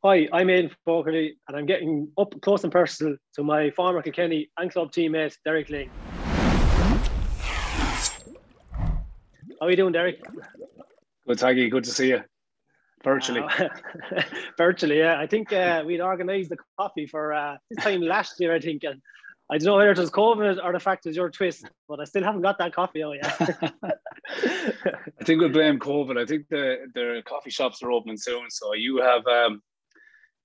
Hi, I'm Aidan Fogarty, and I'm getting up close and personal to my former Kilkenny and club teammate, Derek Lyng. How are you doing, Derek? Good, Taggy. Good to see you. Virtually. Virtually, yeah. I think we'd organised the coffee for this time last year, I think. And I don't know whether it was COVID or the fact it was your twist, but I still haven't got that coffee out yet. I think we'll blame COVID. I think the coffee shops are opening soon. So you have,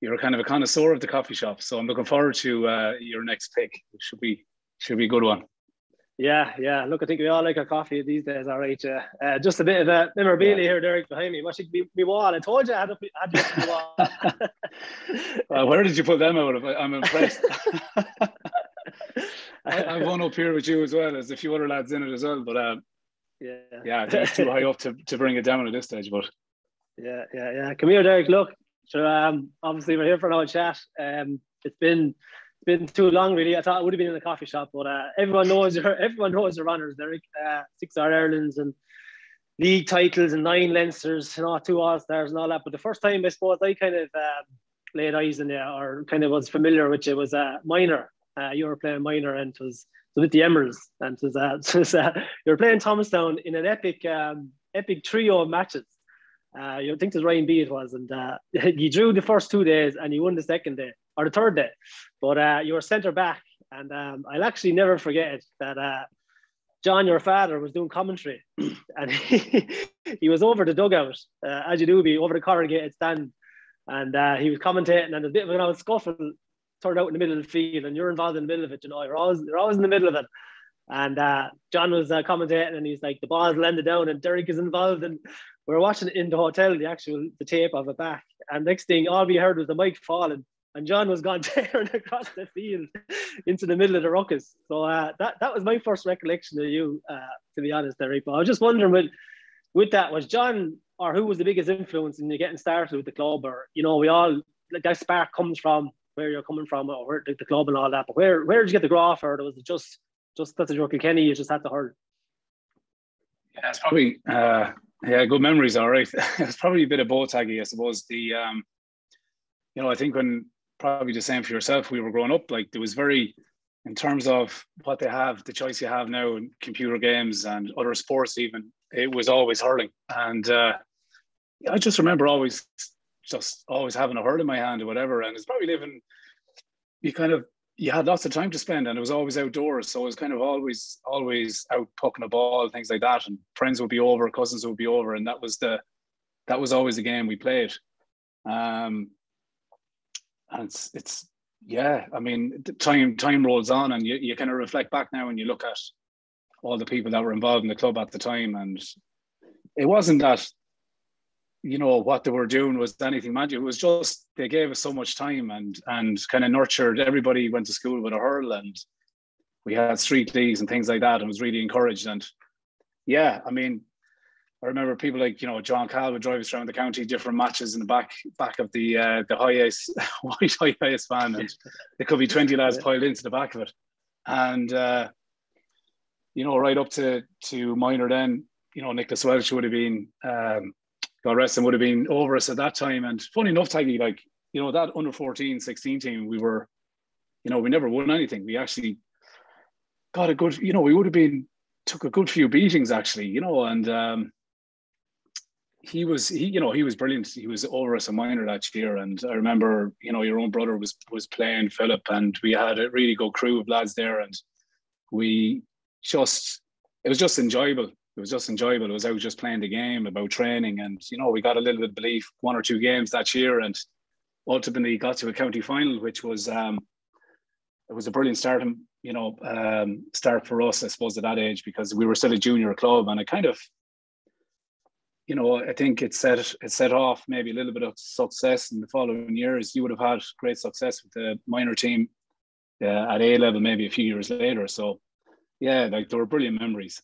you're kind of a connoisseur of the coffee shop. So I'm looking forward to your next pick. It should be a good one. Yeah. Look, I think we all like our coffee these days, all right. Just a bit of memorabilia here, Derek, behind me. What should be my wall? I told you I had you up the wall. Where did you put them out of? I'm impressed. I've one up here with you as well. There's a few other lads in it as well, but yeah, I think it's too high up to bring it down at this stage. But yeah. Come here, Derek. Look, so obviously we're here for an old chat. It's been too long, really. I thought it would have been in the coffee shop, but everyone knows your runners, Derek. 6 All-Irelands and league titles and 9 Leinsters, 2 All-Stars and all that. But the first time, I suppose, I kind of laid eyes on you or kind of was familiar with you was minor. You were playing minor, and it was with the Emeralds, and you were playing Thomastown in an epic trio of matches. You think it was Ryan B. It was, and you drew the first 2 days and you won the second day or the third day, but you were centre back, and I'll actually never forget it that John, your father, was doing commentary, and he was over the dugout, as you do be, over the corrugated stand, and he was commentating, and a bit of an old scuffle turned out in the middle of the field, and you're involved in the middle of it. You're always in the middle of it. And John was commentating, and he's like, the ball's landed down, and Derek is involved, and we were watching it in the hotel, the tape of it back. And next thing, all we heard was the mic falling, and John was gone tearing across the field into the middle of the ruckus. So that was my first recollection of you, to be honest, Derek. But I was just wondering, with that, was John, or who was the biggest influence in you getting started with the club? Or, we all, like, that spark comes from where you're coming from, or where, the club and all that. But where did you get the graph, or was it just that's a Kilkenny, you just had to hurl? Yeah, it's probably good memories. All right, it's probably a bit of both, Taggy. I suppose I think when probably the same for yourself, we were growing up, like, there was very, in terms of what they have, the choice you have now in computer games and other sports, even, it was always hurling. And I just remember always having a hurl in my hand or whatever. And it's probably you had lots of time to spend, and it was always outdoors. So it was kind of always out pucking a ball, things like that. And friends would be over, cousins would be over. And that was always the game we played. And it's I mean, time rolls on, and you kind of reflect back now and you look at all the people that were involved in the club at the time. And it wasn't that, what they were doing was anything magic. It was just, they gave us so much time and kind of nurtured. Everybody went to school with a hurl, and we had street leagues and things like that, and was really encouraged. And yeah, I mean, I remember people like, John Cal would drive us around the county, different matches in the back of the high ice, white high ice van, and there could be 20 lads piled into the back of it. And, right up to minor then, Nicholas Welch would have been, God rest him, would have been over us at that time. And funny enough, Taggy, like, that under 14, 16 team, we were, we never won anything. We actually got a good, we would have took a good few beatings actually, and he was brilliant. He was over us a minor that year. And I remember, your own brother was playing, Philip, and we had a really good crew of lads there, and it was just enjoyable. It was just enjoyable. It was out just playing the game, about training, and we got a little bit of belief, 1 or 2 games that year, and ultimately got to a county final, which was it was a brilliant start, start for us, I suppose, at that age, because we were still a junior club, and it kind of, I think it set off maybe a little bit of success in the following years. You would have had great success with the minor team at A level, maybe a few years later. So yeah, like, there were brilliant memories.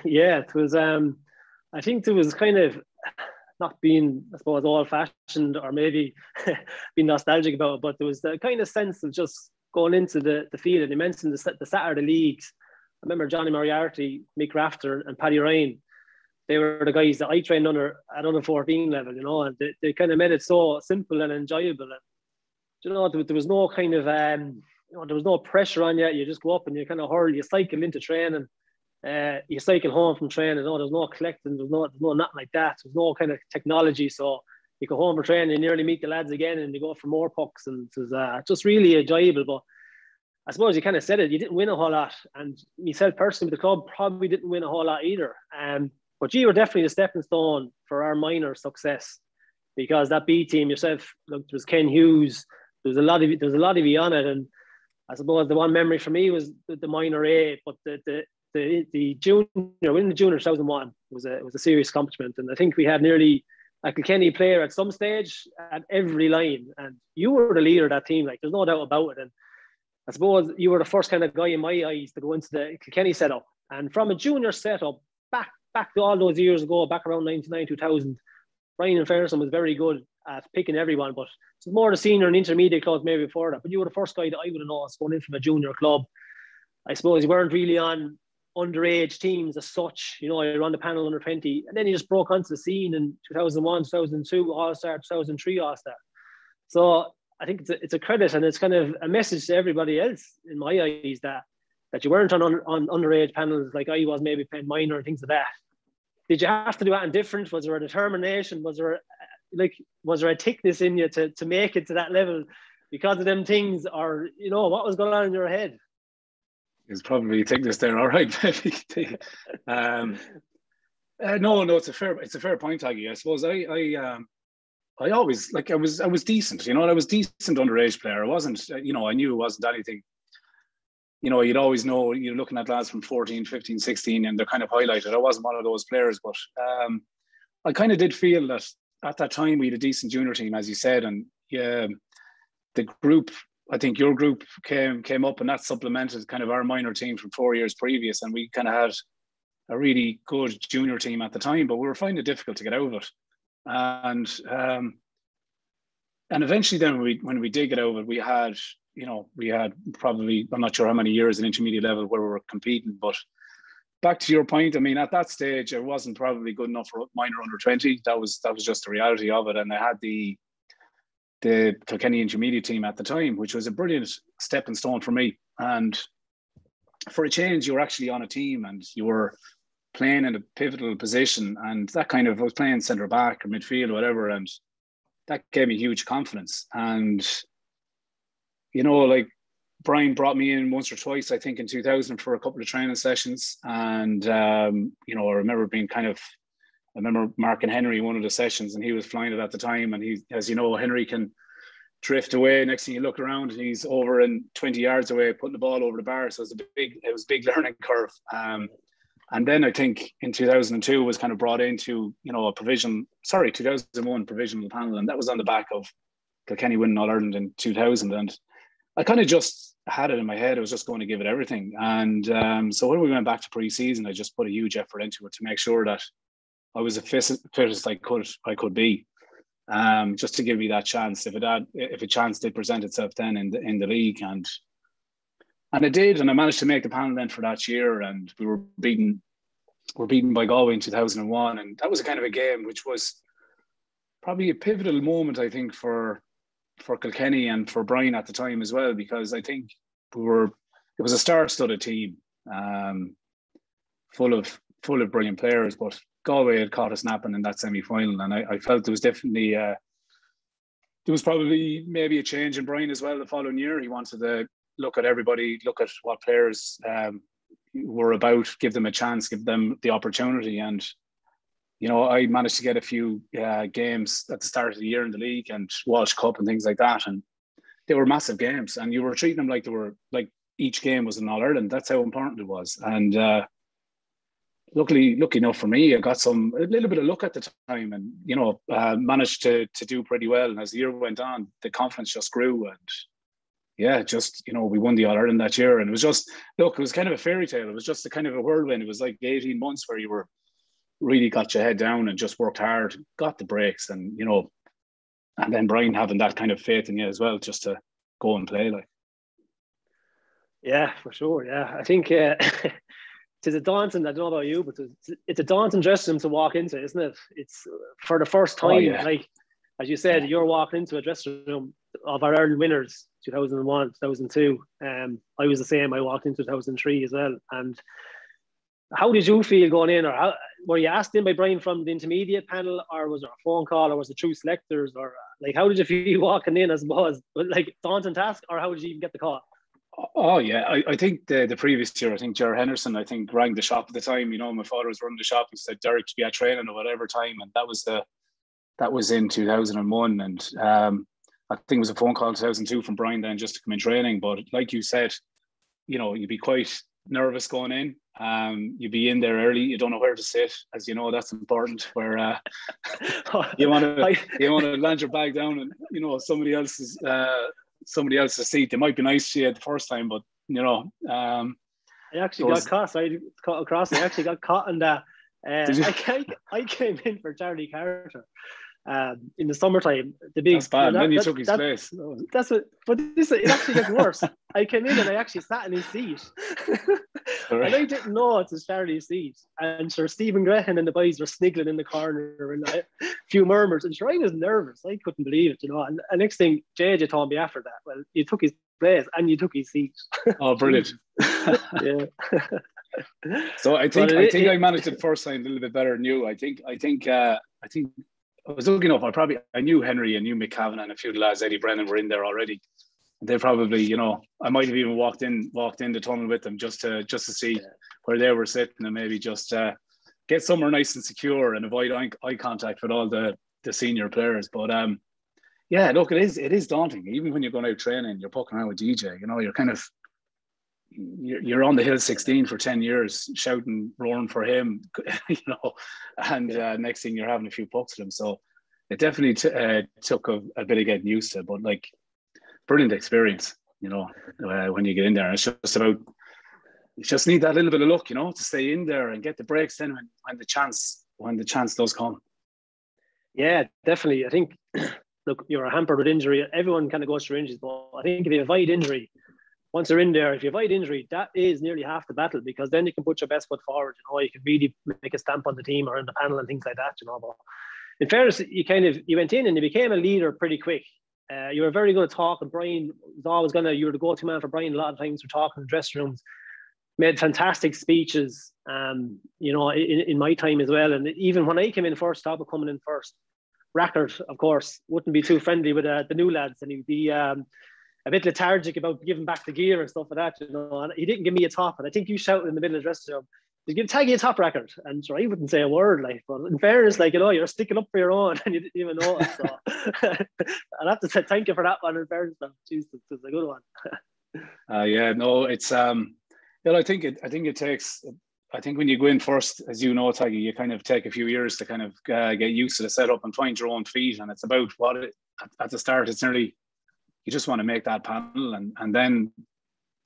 Yeah, it was. I think it was kind of not being, I suppose, old-fashioned or maybe being nostalgic about it, but there was the kind of sense of just going into the field. And you mentioned the Saturday leagues. I remember Johnny Moriarty, Mick Rafter, and Paddy Ryan. they were the guys that I trained at under 14 level, you know, and they kind of made it so simple and enjoyable. And you know, there was no kind of you know, there was no pressure on you. You just go up and you kind of hurl. You cycle into training, you cycle home from training. No, there's no collecting. There's no nothing like that. There's no kind of technology. So you go home from training, you nearly meet the lads again, and you go for more pucks, and it was just really enjoyable. But I suppose you kind of said it. You didn't win a whole lot, and myself personally, with the club, probably didn't win a whole lot either. But you were definitely the stepping stone for our minor success, because that B team yourself, look, there was Ken Hughes. There was a lot of you on it, and I suppose the one memory for me was the minor A, but the junior, winning the junior 2001 was a serious accomplishment, and I think we had nearly a Kilkenny player at some stage at every line, and you were the leader of that team. Like, there's no doubt about it. And I suppose you were the first kind of guy in my eyes to go into the Kilkenny setup, and from a junior setup back to all those years ago, back around 99, 2000, Brian and Ferguson was very good at picking everyone, but it's more the senior and intermediate clubs maybe before that. But you were the first guy that I would have noticed going in from a junior club. I suppose you weren't really on underage teams as such. You know, you were on the panel under 20, and then you just broke onto the scene in 2001, 2002 All-Star, 2003 All-Star. So I think it's a credit, and it's kind of a message to everybody else in my eyes that you weren't on underage panels like I was, maybe playing minor and things like that. Did you have to do anything different? Was there a determination? Was there a thickness in you to make it to that level because of them things, or you know, what was going on in your head? There's probably thickness there, all right. No, it's a fair point, Taggy. I suppose I always, like, I was decent, you know. I was decent underage player. I wasn't, you know, I knew it wasn't anything. You know, you'd always know, you're looking at lads from 14, 15, 16, and they're kind of highlighted. I wasn't one of those players, but I kind of did feel that at that time we had a decent junior team, as you said, and yeah, the group, I think your group came up, and that supplemented kind of our minor team from 4 years previous, and we kind of had a really good junior team at the time, but we were finding it difficult to get out of it. And eventually then when we did get out of it, we had probably, I'm not sure how many years at intermediate level where we were competing, but back to your point, I mean, at that stage, it wasn't probably good enough for minor under 20. That was just the reality of it. And I had the Kilkenny intermediate team at the time, which was a brilliant stepping stone for me. And for a change, you were actually on a team and you were playing in a pivotal position, and that kind of, I was playing centre back or midfield or whatever, and that gave me huge confidence. And you know, like, Brian brought me in once or twice, I think in 2000, for a couple of training sessions, and you know, I remember marking Henry in one of the sessions, and he was flying it at the time, and he, as you know, Henry can drift away. Next thing you look around, and he's over and 20 yards away putting the ball over the bar. So it was a big learning curve. And then I think in 2002 was kind of brought into, you know, 2001 provisional panel, and that was on the back of Kilkenny winning All Ireland in 2000. And I kind of just had it in my head, I was just going to give it everything. And so when we went back to pre-season, I just put a huge effort into it to make sure that I was as fit as I could be, just to give me that chance if a chance did present itself then in the league. And it did, and I managed to make the panel then for that year, and we were beaten by Galway in 2001, and that was a kind of a game which was probably a pivotal moment, I think, for Kilkenny and for Brian at the time as well, because I think it was a star-studded team, full of brilliant players, but Galway had caught us napping in that semi-final, and I felt there was definitely there was probably maybe a change in Brian as well the following year. He wanted to look at everybody, look at what players were about, give them a chance, give them the opportunity. And, you know, I managed to get a few games at the start of the year in the league and Walsh Cup and things like that. And they were massive games, and you were treating them like they were, like each game was an All Ireland. That's how important it was. And lucky enough for me, I got a little bit of luck at the time, and, you know, managed to do pretty well. And as the year went on, the confidence just grew, and yeah, just, you know, we won the All Ireland that year, and it was just, look, it was kind of a fairy tale. It was just a kind of a whirlwind. It was like 18 months where you were really got your head down and just worked hard, got the breaks, and, you know, and then Brian having that kind of faith in you as well, just to go and play, like. Yeah, for sure. Yeah, I think it's a daunting. I don't know about you, but it's a daunting dressing room to walk into, isn't it? It's for the first time. Oh, yeah. Like as you said, you're walking into a dressing room of our Ireland winners, 2001, 2002. I was the same. I walked into 2003 as well. And how did you feel going in, or were you asked in by Brian from the intermediate panel, or was there a phone call, or was it through selectors, or like how did you feel walking in? As was like daunting task, or how did you even get the call? Oh yeah, I think the previous year, I think Ger Henderson, I think rang the shop at the time. You know, my father was running the shop. He said Derek to be at training or whatever time, and that was in 2001, and I think it was a phone call in 2002 from Brian then just to come in training. But like you said, you know, you'd be quite nervous going in. You'd be in there early. You don't know where to sit, as you know. That's important. Where you want to land your bag down, and you know somebody else's seat. They might be nice to you the first time, but you know. I actually got caught. So I cut across. I actually got caught in that. I came in for Charlie Carter in the summertime. The big. That's bad. Then you took his place. That's what. But it actually gets worse. I came in and I actually sat in his seat, and I didn't know it's Charlie's seat. And Sir Stephen Graham and the boys were sniggling in the corner, and a few murmurs. And sure, I was nervous. I couldn't believe it, you know. And next thing, JJ told me after that, well, you took his place and you took his seat. Oh, brilliant! Yeah. So I think I managed it first time a little bit better than you. I think I was looking up. I knew Henry and knew Mick Kavanagh and a few of the lads. Eddie Brennan were in there already. They probably, you know, I might have even walked in the tunnel with them just to see where they were sitting, and maybe just get somewhere nice and secure and avoid eye contact with all the senior players. But yeah, look, it is daunting. Even when you're going out training, you're poking around with DJ. You know, you're kind of you're on the hill 16 for 10 years, shouting, roaring for him. You know, and next thing you're having a few pucks with him. So it definitely took a bit of getting used to. But like, brilliant experience, you know, when you get in there. It's just about, you just need that little bit of luck, you know, to stay in there and get the breaks then when the chance does come. Yeah, definitely. I think, look, you're hampered with injury. Everyone kind of goes through injuries, but I think if you avoid injury, once you're in there, if you avoid injury, that is nearly half the battle, because then you can put your best foot forward. You know, you can really make a stamp on the team or in the panel and things like that. You know, but in fairness, you went in and you became a leader pretty quick. You were very good at talking. Brian was always you were the go-to man for Brian a lot of times for talking in dressing rooms. Made fantastic speeches, you know, in my time as well. And even when I came in first, top of coming in first, Rackard, of course, wouldn't be too friendly with the new lads, and he'd be a bit lethargic about giving back the gear and stuff like that, you know. And he didn't give me a top, and I think you shouted in the middle of the dressing room, "You give Taggy a top, Rackard." And sure, I wouldn't say a word, like, but in fairness, like, you know, you're sticking up for your own and you didn't even know it. So I'll have to say thank you for that one. In fairness, jeez, it's a good one. Yeah, no, it's yeah, I think it takes. I think when you go in first, as you know, Taggy, you kind of take a few years to kind of get used to the setup and find your own feet. And it's about at the start, it's nearly, you just want to make that panel, and then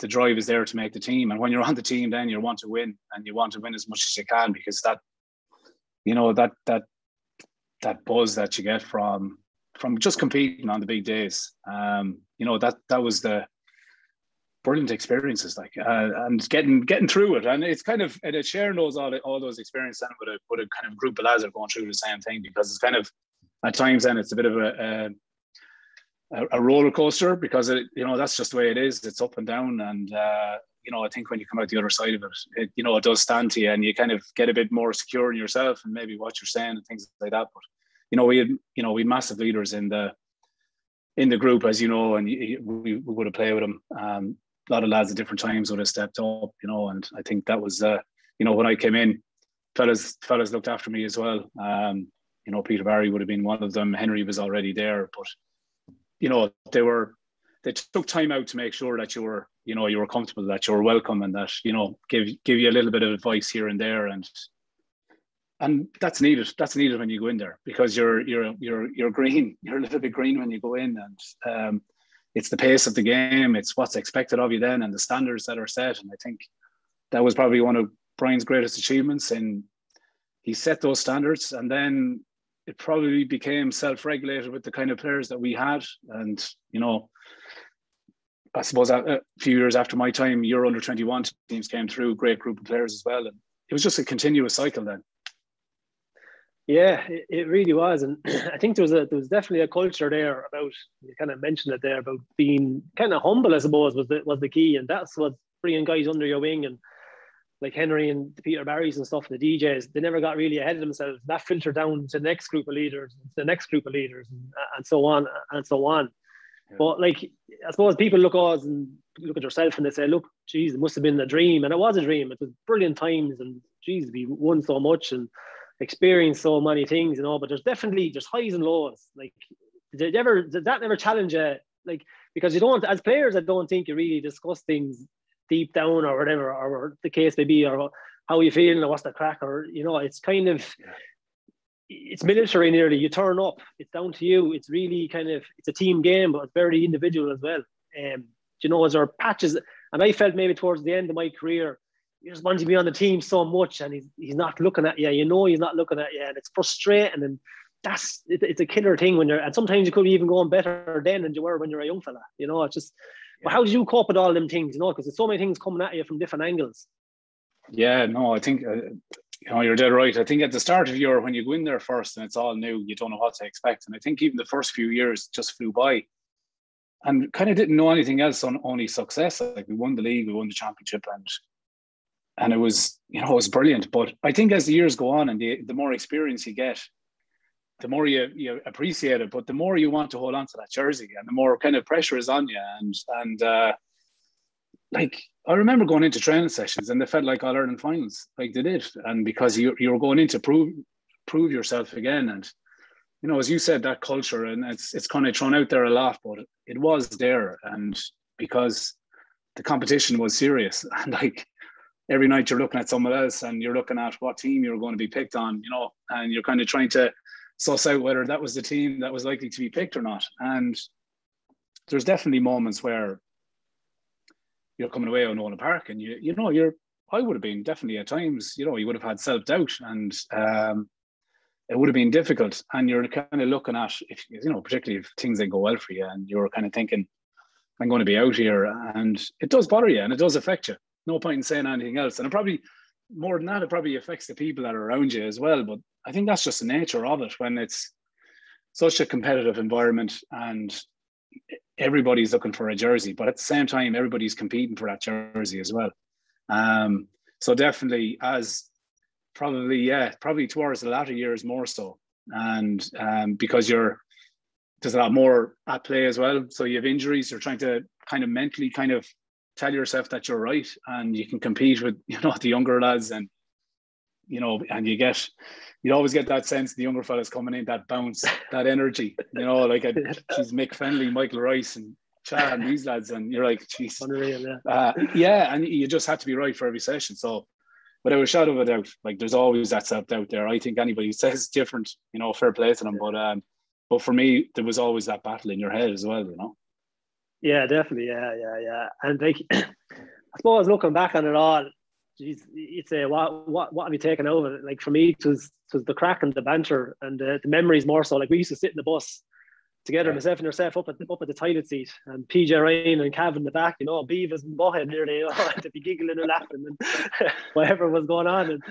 the drive is there to make the team. And when you're on the team, then you want to win, and you want to win as much as you can, because that, you know, that buzz that you get from just competing on the big days, you know, that was the brilliant experiences, like, and getting through it. And it's kind of, and it's sharing all those experiences with a kind of group of lads that are going through the same thing, because it's kind of, at times then it's a bit of a roller coaster, because it, you know, that's just the way it is. It's up and down, and you know, I think when you come out the other side of it, you know, it does stand to you, and you kind of get a bit more secure in yourself and maybe what you're saying and things like that. But you know, we had massive leaders in the group, as you know, and we would have played with them. A lot of lads at different times would have stepped up, you know, and I think that was, you know, when I came in, fellas looked after me as well. You know, Peter Barry would have been one of them. Henry was already there, but you know, they took time out to make sure that you were comfortable, that you were welcome, and that, you know, give you a little bit of advice here and there, and that's needed. That's needed when you go in there, because you're green. You're a little bit green when you go in, and it's the pace of the game. It's what's expected of you then, and the standards that are set. And I think that was probably one of Brian's greatest achievements. And he set those standards, and then it probably became self-regulated with the kind of players that we had. And, you know, I suppose a few years after my time, your under-21 teams came through, great group of players as well. And it was just a continuous cycle then. Yeah, it really was. And I think there was definitely a culture there about, you kind of mentioned it there, about being kind of humble, I suppose, was the key. And that's what bringing guys under your wing, and like Henry and the Peter Barrys and stuff, the DJs, they never got really ahead of themselves. That filtered down to the next group of leaders, and so on and so on. Yeah. But like, I suppose people look at us and look at yourself and they say, look, geez, it must have been a dream. And it was a dream. It was brilliant times, and geez, we won so much and experienced so many things, you know. But there's highs and lows. Like, did that never challenge you? Like, because you don't, as players, I don't think you really discuss things deep down or whatever, or the case may be, or how you feeling or what's the crack, or, you know, it's kind of, it's military nearly. You turn up, it's down to you. It's really kind of, it's a team game, but it's very individual as well. You know, as our patches, and I felt maybe towards the end of my career, you just want to be on the team so much, and he's not looking at you. You know, he's not looking at you, and it's frustrating. And it's a killer thing when and sometimes you could be even going better then than you were when you're a young fella. You know, it's just. But how did you cope with all them things, you know, because there's so many things coming at you from different angles? Yeah, no, I think, you know, you're dead right. I think at the start of when you go in there first and it's all new, you don't know what to expect. And I think even the first few years just flew by and kind of didn't know anything else on only success. Like, we won the league, we won the championship, and it was, you know, it was brilliant. But I think as the years go on and the more experience you get, the more you appreciate it, but the more you want to hold on to that jersey, and the more kind of pressure is on you. And like, I remember going into training sessions and they felt like All Ireland finals, like they did. And because you were going in to prove yourself again. And, you know, as you said, that culture, and it's kind of thrown out there a lot, but it was there. And because the competition was serious, and like every night you're looking at someone else and you're looking at what team you're going to be picked on, you know, and you're kind of trying to suss out whether that was the team that was likely to be picked or not. And there's definitely moments where you're coming away on Nolan Park and I would have been definitely at times, you know, you would have had self-doubt, and it would have been difficult. And you're kind of looking at, if, you know, particularly if things didn't go well for you, and you're kind of thinking, I'm going to be out here, and it does bother you and it does affect you. No point in saying anything else. And it probably, more than that, it probably affects the people that are around you as well. But I think that's just the nature of it when it's such a competitive environment and everybody's looking for a jersey, but at the same time, everybody's competing for that jersey as well. So definitely, as probably towards the latter years more so. And because there's a lot more at play as well. So you have injuries, you're trying to kind of mentally kind of tell yourself that you're right and you can compete with, you know, the younger lads, and, you know, and you always get that sense the younger fellas coming in, that bounce, that energy, you know, like she's Mick Fennelly, Michael Rice and Chad and these lads, and you're like, geez. Unreal, yeah. And you just have to be right for every session. So without a shadow of a doubt, like, there's always that self-doubt there. I think anybody who says different, you know, fair play to them. But for me, there was always that battle in your head as well, you know. Yeah, definitely. Yeah. And like, I suppose looking back on it all, geez, you'd say, what have you taken out of it? Like, for me, it was the crack and the banter and the memories more so. Like, we used to sit in the bus together, myself and yourself, up at the toilet seat, and PJ Ryan and Cav in the back, you know, Beavis and Bohead nearly, you know, to be giggling and laughing and whatever was going on. And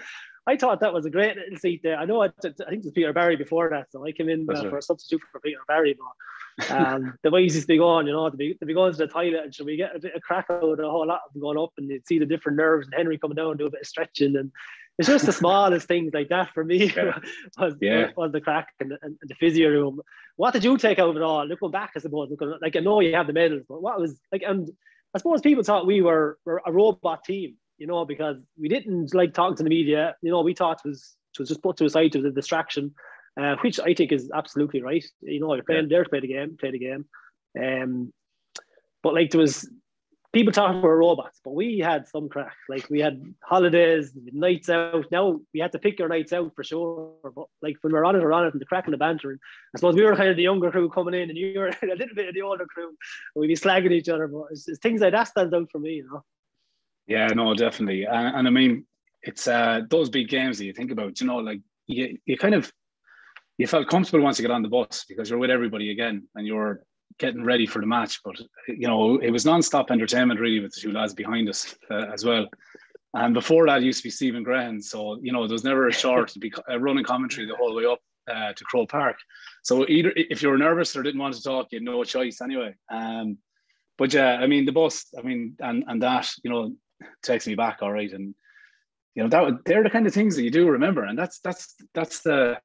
I thought that was a great little seat there. I know, I think it was Peter Barry before that, so I came in for a substitute for Peter Barry. But the ways used to be going, you know, to be going to the toilet, and should we get a bit of crack out of a whole lot of them going up, and you'd see the different nerves, and Henry coming down and do a bit of stretching, and it's just the smallest things like that for me was the crack and the physio room. What did you take out of it all? Looking back, I suppose, like, I know you have the medals, but what was like, and I suppose people thought we were a robot team, you know, because we didn't like talking to the media. You know, we thought it was just put to a side to the distraction, which I think is absolutely right. You know, you're playing there to play the game. But like, there was people talking about robots, but we had some crack. Like, we had holidays, nights out. Now we had to pick your nights out for sure. But like, when we're on it, and the crack and the banter. And I suppose we were kind of the younger crew coming in, and you were a little bit of the older crew. And we'd be slagging each other. But it's things like that stand out for me, you know. Yeah, no, definitely. And I mean, it's those big games that you think about, you know, like you felt comfortable once you get on the bus because you're with everybody again and you're getting ready for the match. But you know, it was non-stop entertainment really with the two lads behind us as well. And before that, it used to be Stephen Graham. So you know, there was never a short to be running commentary the whole way up to Croke Park. So either if you were nervous or didn't want to talk, you had no choice anyway. But yeah, I mean the bus, I mean, and that, you know, takes me back all right. And you know, they're the kind of things that you do remember, and that's the.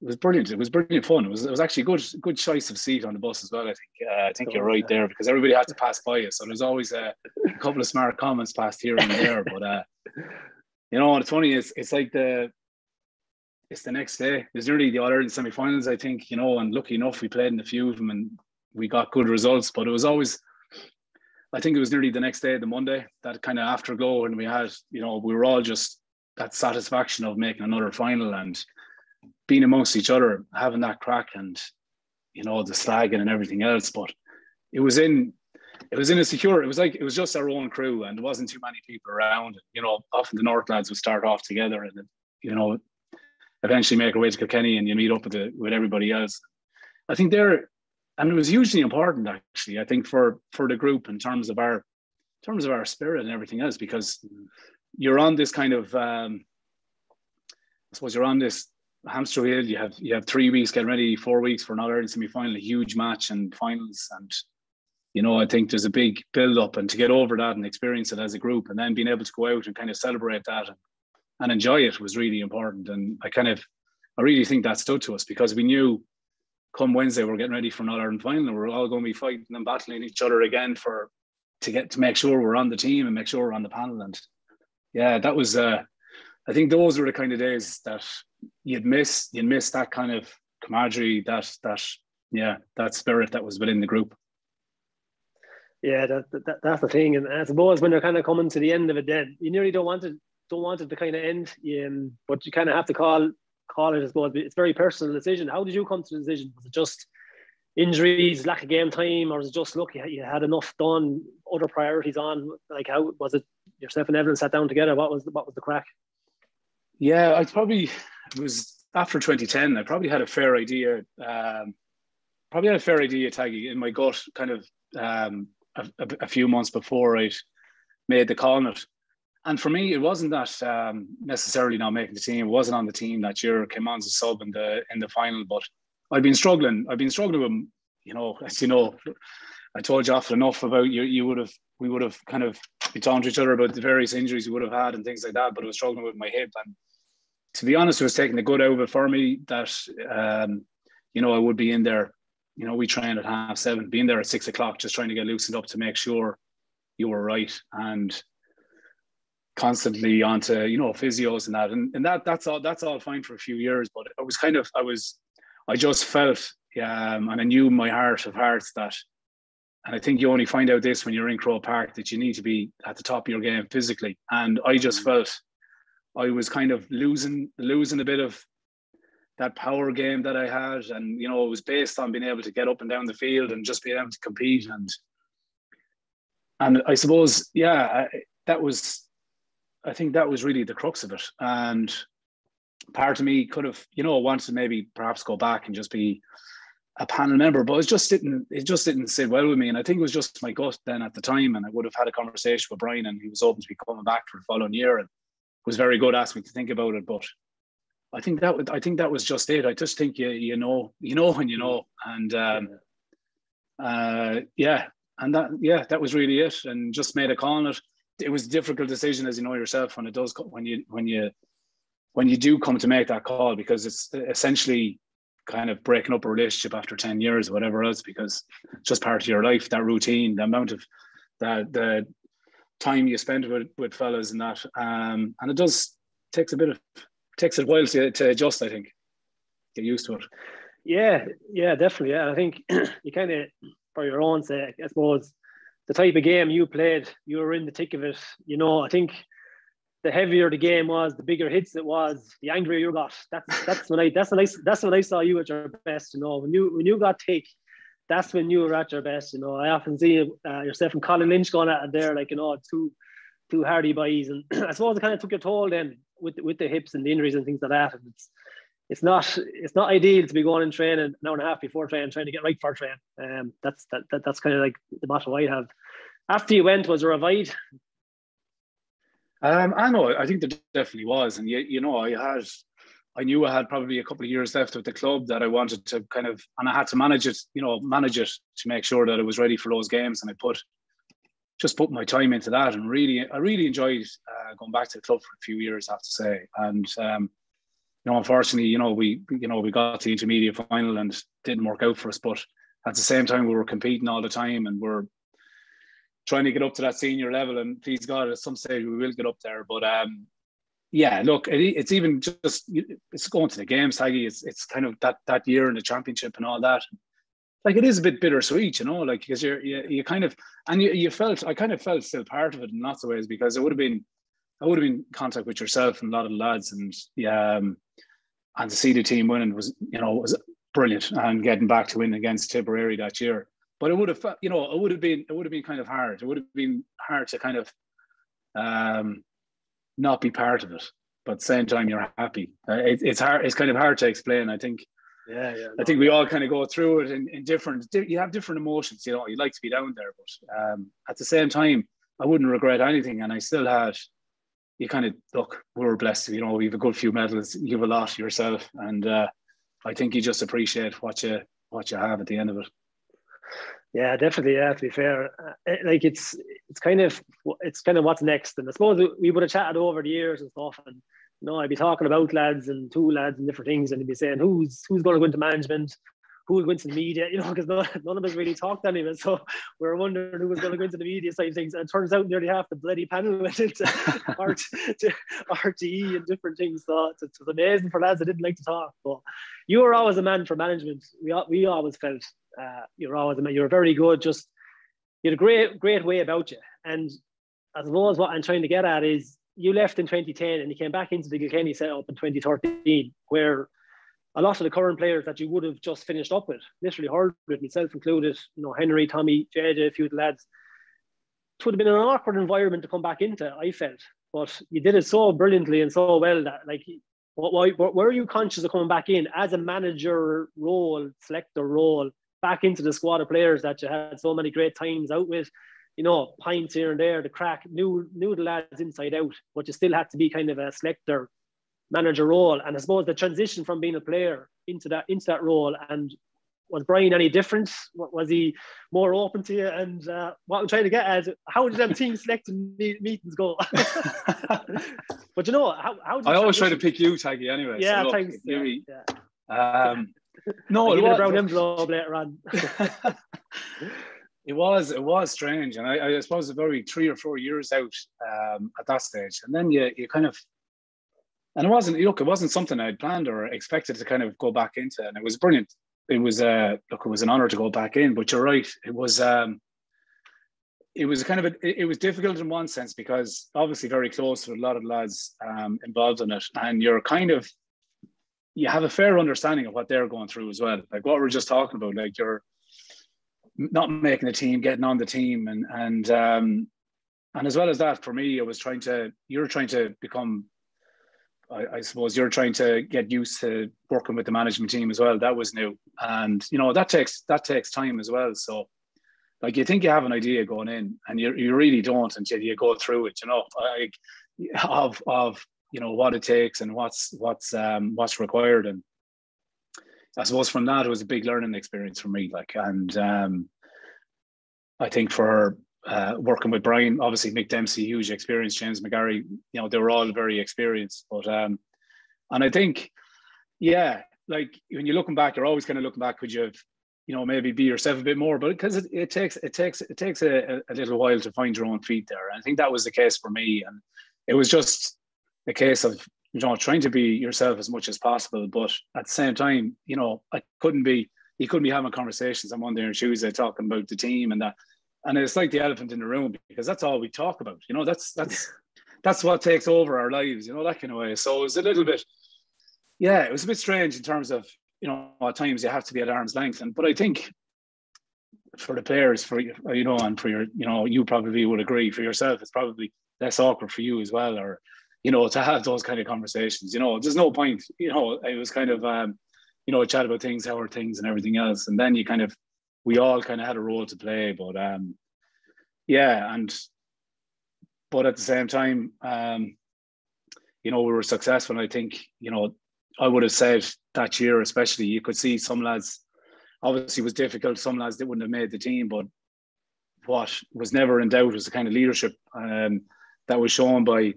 It was brilliant. It was brilliant fun. It was actually good choice of seat on the bus as well. I think you're right there, because everybody had to pass by you, so there's always a couple of smart comments passed here and there. But you know, what's funny is it's the next day. It's nearly the All-Ireland semi-finals, I think. You know, and lucky enough we played in a few of them and we got good results. But it was always, I think it was nearly the next day, the Monday, that kind of afterglow, and we had, you know, we were all just that satisfaction of making another final and being amongst each other, having that crack, and you know, the slagging and everything else. But it was in a secure. It was just our own crew, and there wasn't too many people around. You know, often the North lads would start off together, and you know, eventually make our way to Kilkenny, and you meet up with everybody else. I think and it was hugely important actually. I think for the group in terms of our spirit and everything else, because you're on this kind of, I suppose you're on this hamster wheel. You have 3 weeks getting ready, 4 weeks for an All-Ireland semi-final, a huge match and finals. And, you know, I think there's a big build-up, and to get over that and experience it as a group, and then being able to go out and kind of celebrate that and enjoy it was really important. And I really think that stood to us, because we knew come Wednesday we're getting ready for an All-Ireland final, and we're all going to be fighting and battling each other again to make sure we're on the team and make sure we're on the panel. And yeah, that was I think those were the kind of days that you'd miss that kind of camaraderie, that spirit that was within the group. Yeah, that's the thing. And I suppose when they're kind of coming to the end of it, then you nearly don't want it to kind of end, but you kind of have to call it. I suppose it's a very personal decision. How did you come to the decision? Was it just injuries, lack of game time, or was it just, look, you had enough done, other priorities on? Like, how was it? Yourself and Evelyn sat down together. What was the crack? Yeah, it was after 2010. I probably had a fair idea. Taggy, in my gut, kind of a few months before I'd made the call on it. And for me, it wasn't that necessarily not making the team. It wasn't on the team that year. Came on as a sub in the final, but I've been struggling with, you know, as you know, I told you often enough about we would have kind of been talking to each other about the various injuries we would have had and things like that. But I was struggling with my hip, and to be honest, it was taking the good out of it for me that you know, I would be in there. You know, we trained at 7:30, being there at 6 o'clock, just trying to get loosened up to make sure you were right, and constantly onto, you know, physios and that, and that's all fine for a few years. But it was kind of, I just felt, and I knew in my heart of hearts that, and I think you only find out this when you're in Croke Park, that you need to be at the top of your game physically. And I just felt I was kind of losing a bit of that power game that I had, and you know, it was based on being able to get up and down the field and just being able to compete. And I suppose, I think that was really the crux of it. And part of me could have, you know, wanted to maybe perhaps go back and just be a panel member, but it just didn't sit well with me. And I think it was just my gut then at the time. And I would have had a conversation with Brian, and he was open to be coming back for the following year, and was very good, asked me to think about it. But I think that was just it. I just think you know when you know. And that was really it. And just made a call on it. It was a difficult decision, as you know yourself, when you do come to make that call, because it's essentially kind of breaking up a relationship after 10 years or whatever else, because it's just part of your life, that routine, the amount of the time you spend with fellas and that, and it takes a while to adjust, I think, get used to it. Yeah, definitely. Yeah, I think you kind of, for your own sake, I suppose, the type of game you played, you were in the thick of it. You know, I think the heavier the game was, the bigger hits it was, the angrier you got. That's when I saw you at your best. You know, when you got thick, that's when you were at your best. You know, I often see yourself and Colin Lynch going at it there, like, you know, two hardy boys, and I suppose it kind of took your toll then with the hips and the injuries and things like that. And it's not ideal to be going and training an hour and a half before training, trying to get right for train. That's kind of like the motto I have. After you went, was there a void? I know. I think there definitely was, and I knew I had probably a couple of years left with the club that I wanted to kind of, and I had to manage it to make sure that it was ready for those games. And I put my time into that, and I really enjoyed going back to the club for a few years, I have to say. And unfortunately, we got to the intermediate final and didn't work out for us. But at the same time, we were competing all the time, and we're trying to get up to that senior level. And please God, at some stage we will get up there. But yeah, look, it's even just it's going to the games, Taggy. It's kind of that year in the championship and all that. Like, it is a bit bittersweet, like, because you kind of, and I kind of felt still part of it in lots of ways, because I would have been in contact with yourself and a lot of the lads, and to see the team winning was brilliant, and getting back to win against Tipperary that year. But it would have, it would have been kind of hard. It would have been hard to kind of not be part of it, but at the same time you're happy. It's hard. It's kind of hard to explain. I think. Yeah. I think we all kind of go through it in different. You have different emotions. You'd like to be down there, but at the same time, I wouldn't regret anything. And I still had. You kind of look. We were blessed. We have a good few medals. You have a lot yourself, and I think you just appreciate what you have at the end of it. Yeah, definitely. Yeah, to be fair, like it's kind of what's next. And I suppose we would have chatted over the years and stuff, and I'd be talking about lads and two lads and different things, and he'd be saying who's going to go into management, who will go into the media, because none of us really talked anyway. So we were wondering who was going to go into the media side of things, and it turns out nearly half the bloody panel went into RTE and different things. So it was amazing for lads that didn't like to talk. But you were always a man for management. We always felt you were always a man. You were very good. Just you had a great way about you. And I suppose what I'm trying to get at is you left in 2010 and you came back into the Kilkenny setup in 2013, where a lot of the current players that you would have just finished up with, literally heard with, myself included, Henry, Tommy, JJ, a few of the lads, it would have been an awkward environment to come back into, I felt. But you did it so brilliantly and so well that, like, were you conscious of coming back in as a manager role, selector role, back into the squad of players that you had so many great times out with, pints here and there, the crack, knew the lads inside out, but you still had to be kind of a selector manager role? And I suppose the transition from being a player into that role, and was Brian any different? Was he more open to you? And what I'm trying to get at, how did them team selection meetings go? But how did I always try to pick you, Taggy, anyway. Yeah, so look, thanks. No, it was a brown envelope later on. It was strange, and I suppose it was probably 3 or 4 years out at that stage, and then you kind of. And it wasn't something I'd planned or expected to kind of go back into, and it was brilliant. It was it was an honor to go back in. But you're right, it was it was difficult in one sense, because obviously very close with a lot of lads involved in it, and you have a fair understanding of what they're going through as well. Like what we're just talking about, like you're not making the team, getting on the team, and as well as that, for me, you're trying to become. I suppose you're trying to get used to working with the management team as well. That was new, and that takes time as well. So, like, you think you have an idea going in, and you really don't until you go through it. Of what it takes and what's required. And I suppose from that, it was a big learning experience for me. Like, and I think for working with Brian, obviously Mick Dempsey, huge experience, James McGarry, they were all very experienced. But and I think, yeah, like when you're looking back, you're always kind of looking back, could you have, maybe be yourself a bit more? But because it takes a little while to find your own feet there. And I think that was the case for me. And it was just a case of trying to be yourself as much as possible, but at the same time, you couldn't be having conversations on Monday or Tuesday talking about the team and that. And it's like the elephant in the room, because that's all we talk about. That's what takes over our lives, that kind of way. So it was a little bit, yeah, it was a bit strange in terms of, at times you have to be at arm's length. But I think for the players, and for your, you probably would agree, for yourself, it's probably less awkward for you as well, or to have those kind of conversations. There's no point. It was kind of chat about things, how are things, and everything else, and then we all kind of had a role to play. But but at the same time, we were successful. And I think I would have said that year, especially, you could see some lads. Obviously, it was difficult. Some lads that wouldn't have made the team, but what was never in doubt was the kind of leadership that was shown by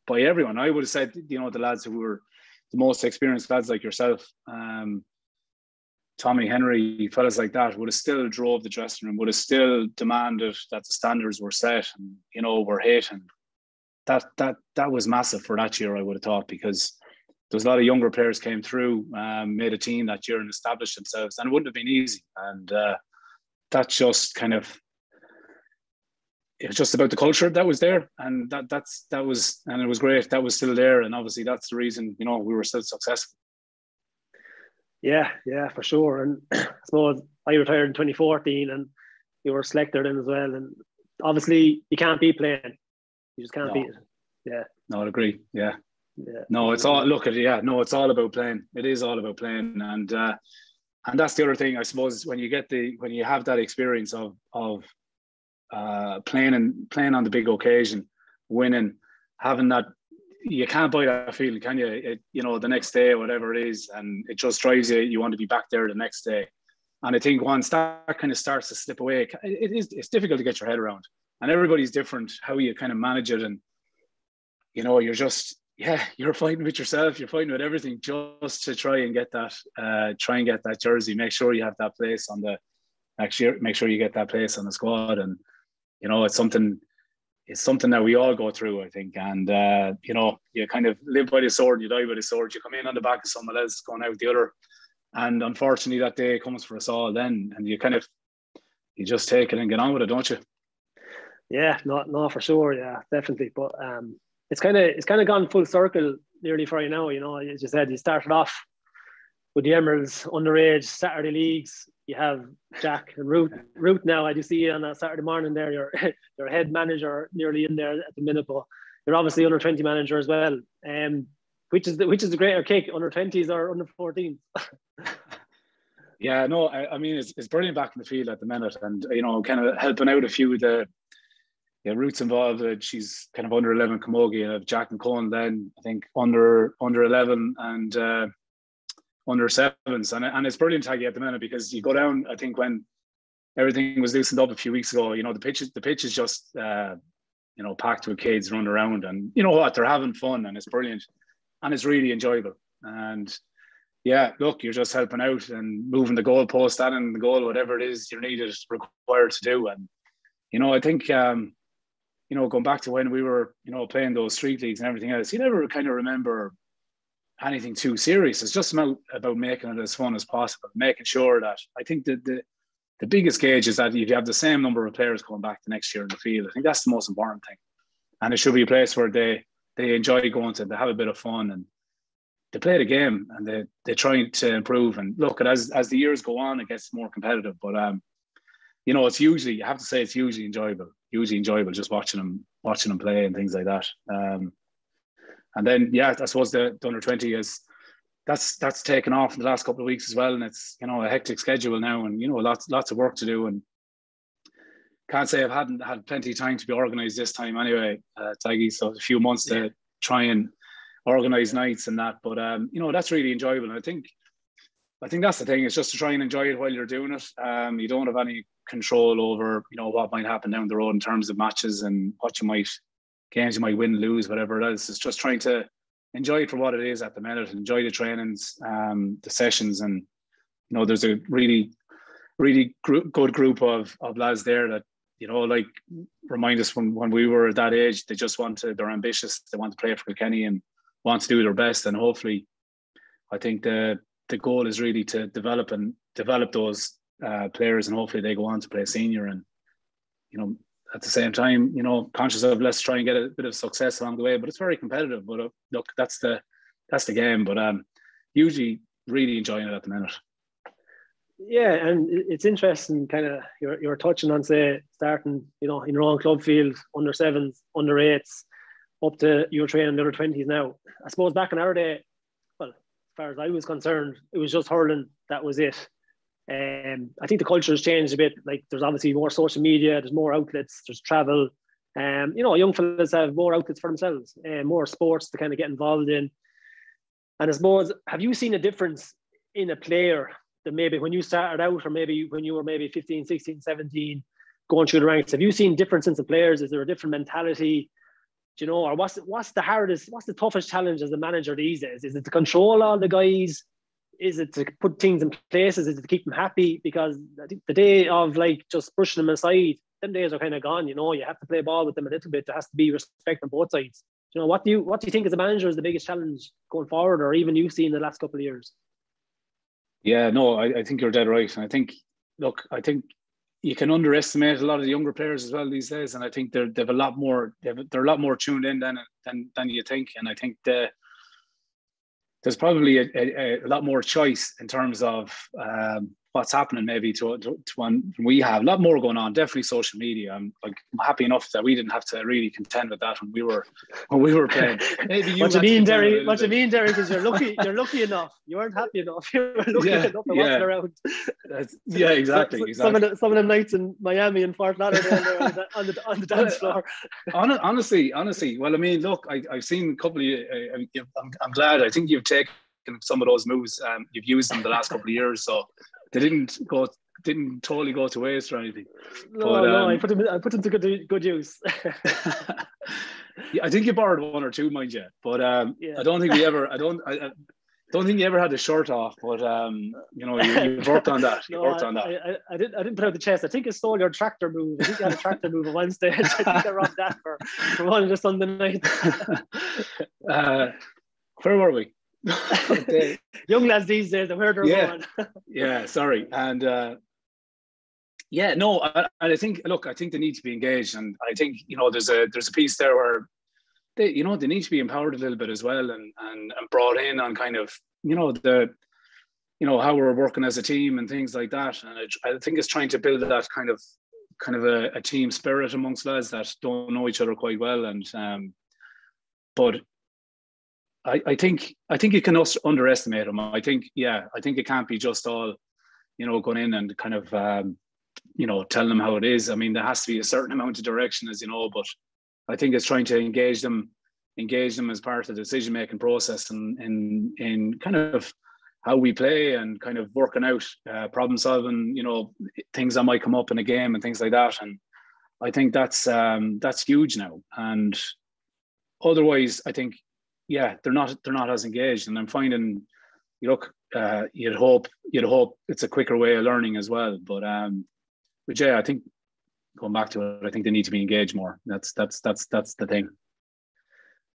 everyone. I would have said, the lads who were the most experienced lads like yourself, Tommy, Henry, fellas like that, would have still drove the dressing room, would have still demanded that the standards were set and were hit. And that was massive for that year, I would have thought, because there's a lot of younger players came through, made a team that year and established themselves, and it wouldn't have been easy. And that just it was just about the culture that was there, and that was, and it was great. That was still there, and obviously that's the reason we were still successful. Yeah, for sure. And I suppose I retired in 2014, and you were selected then as well. And obviously, you can't beat playing. You just can't beat it. Yeah. No, I agree. Yeah. No, it's all it's all about playing. It is all about playing, and that's the other thing, I suppose, when you have that experience of playing on the big occasion, winning, having that, you can't buy that feeling, can you? The next day, whatever it is, and it just drives you. You want to be back there the next day. And I think once that kind of starts to slip away, it's difficult to get your head around. And everybody's different, how you kind of manage it. And, you're just, you're fighting with yourself. You're fighting with everything just to try and get that jersey. Make sure you have that place on the next year. Make sure you get that place on the squad. And, it's something that we all go through, I think. And, you kind of live by the sword, you die by the sword. You come in on the back of someone else going out the other. And unfortunately, that day comes for us all then. And you just take it and get on with it, don't you? Yeah, no, for sure. Yeah, definitely. But it's kind of gone full circle nearly for you now. As you said, you started off with the Emeralds underage Saturday leagues. You have Jack and Ruth now. I do see you on a Saturday morning there. You're head manager nearly in there at the minute, but you're obviously under 20 manager as well. Which is the greater kick, under 20s or under 14s? Yeah, no, I mean, it's brilliant back in the field at the minute, and kind of helping out a few of the Ruth's involved. She's kind of under 11 camogie, and Jack and Cohen then I think under 11 and under sevens, and it's brilliant, Taggy, at the minute, because you go down. I think when everything was loosened up a few weeks ago, the pitch is just packed with kids running around, and you know what, they're having fun, and it's brilliant, and it's really enjoyable. And yeah, look, you're just helping out and moving the goalpost, standing in the goal, whatever it is you're required to do. And I think going back to when we were playing those street leagues and everything else, you never kind of remember anything too serious. It's just about making it as fun as possible, making sure that, I think that the biggest gauge is that if you have the same number of players going back the next year in the field, I think that's the most important thing. And it should be a place where they enjoy going to, they have a bit of fun, and they play the game, and they try to improve. And look, as the years go on, it gets more competitive. But it's usually, you have to say, it's usually enjoyable just watching them play and things like that. And then, I suppose the under 20 is that's taken off in the last couple of weeks as well, and it's a hectic schedule now, and lots of work to do. And can't say I've had plenty of time to be organised this time anyway, Taggy. So a few months to try and organise nights and that. But that's really enjoyable. And I think that's the thing. It's just to try and enjoy it while you're doing it. You don't have any control over what might happen down the road in terms of matches and games you might win, lose, whatever it is. It's just trying to enjoy it for what it is at the minute, enjoy the trainings, the sessions. And there's a really, really good group of lads there that remind us from when we were at that age. They're ambitious, they want to play for Kilkenny and want to do their best. And hopefully, I think the goal is really to develop those players, and hopefully they go on to play senior. And at the same time, conscious of, let's try and get a bit of success along the way. But it's very competitive. But look, that's the game. But usually really enjoying it at the minute. Yeah, and it's interesting. Kind of, you're touching on, say, starting in your own club field, under sevens, under eights. up to you're training the under 20s now. I suppose back in our day, well, as far as I was concerned, it was just hurling. That was it. I think the culture has changed a bit. Like there's obviously more social media, there's more outlets, there's travel. Young fellas have more outlets for themselves, more sports to kind of get involved in. And I suppose, have you seen a difference in a player that maybe when you started out, or maybe when you were maybe 15, 16, 17, going through the ranks? Have you seen difference in the players? Is there a different mentality? Do you know, or what's the toughest challenge as a manager these days? Is it to control all the guys? Is it to put things in places? Is it to keep them happy? Because I think the day of like just brushing them aside, them days are kind of gone. You know, you have to play ball with them a little bit. There has to be respect on both sides. You know, what do you think as a manager is the biggest challenge going forward, or even you've seen in the last couple of years? Yeah, no, I think you're dead right. And I think you can underestimate a lot of the younger players as well these days. And I think they're a lot more tuned in than you think. And I think there's probably a lot more choice in terms of what's happening maybe to when we have a lot more going on. Definitely social media. I'm happy enough that we didn't have to really contend with that when we were playing. Maybe you. What you mean, Derek, is you're lucky enough. You weren't happy enough. You were lucky enough to walk around. Exactly. Some of them nights in Miami and Fort Lauderdale on the dance floor. Honestly. Well, I mean, look, I've seen a couple of. I'm glad. I think you've taken some of those moves. You've used them the last couple of years, so they didn't totally go to waste or anything. No, I put them to good use. Yeah, I think you borrowed one or two, mind you, but I don't think I don't think you ever had the shirt off, but you worked on that. I didn't put out the chest. I think I stole your tractor move. I think you had a tractor move at one stage. I think I robbed that for one of the Sunday night. Where were we? Young lads these days, where they're going. Yeah, sorry. And I think they need to be engaged, and I think there's a piece there where they need to be empowered a little bit as well, and brought in on kind of how we're working as a team and things like that. And I think it's trying to build that kind of a team spirit amongst lads that don't know each other quite well, and but I think you can underestimate them. I think it can't be just all, going in and kind of, telling them how it is. I mean, there has to be a certain amount of direction, as you know, but I think it's trying to engage them as part of the decision-making process and in kind of how we play and kind of working out problem solving, things that might come up in a game and things like that. And I think that's huge now. And otherwise, I think, they're not as engaged, and I'm finding, you'd hope it's a quicker way of learning as well. But I think going back to it, I think they need to be engaged more. That's the thing.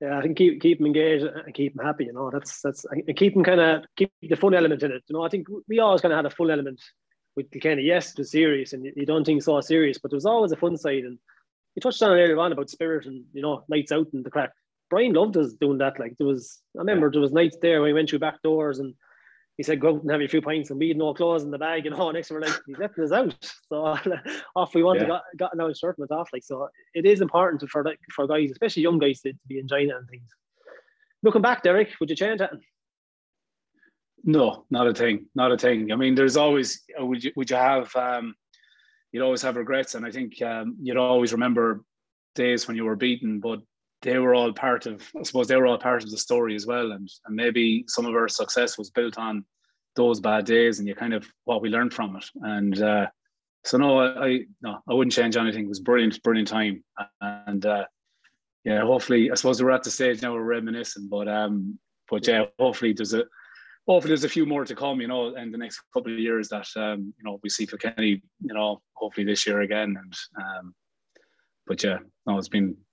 Yeah, I think keep them engaged and keep them happy. That's and keep the fun element in it. I think we always kind of had a fun element with Kilkenny. Yes, it was serious, and you don't think so serious, but there was always a fun side. And you touched on it earlier on about spirit and nights out and the crack. Brian loved us doing that. Like I remember there was nights there when we went through back doors and he said, go out and have a few pints, and we had no clothes in the bag, next we're like, he's left us out. So off we went, got an out shirt and went off. Like, so it is important for guys, especially young guys, to be enjoying it and things. Looking back, Derek, would you change that? No, not a thing. I mean, there's always, would you have, you'd always have regrets. And I think you'd always remember days when you were beaten, but they were all part of the story as well. And maybe some of our success was built on those bad days and what we learned from it. And so no, I wouldn't change anything. It was brilliant time. And hopefully, I suppose we're at the stage now we're reminiscing, but hopefully there's a few more to come, in the next couple of years that, we see Kilkenny, hopefully this year again. And,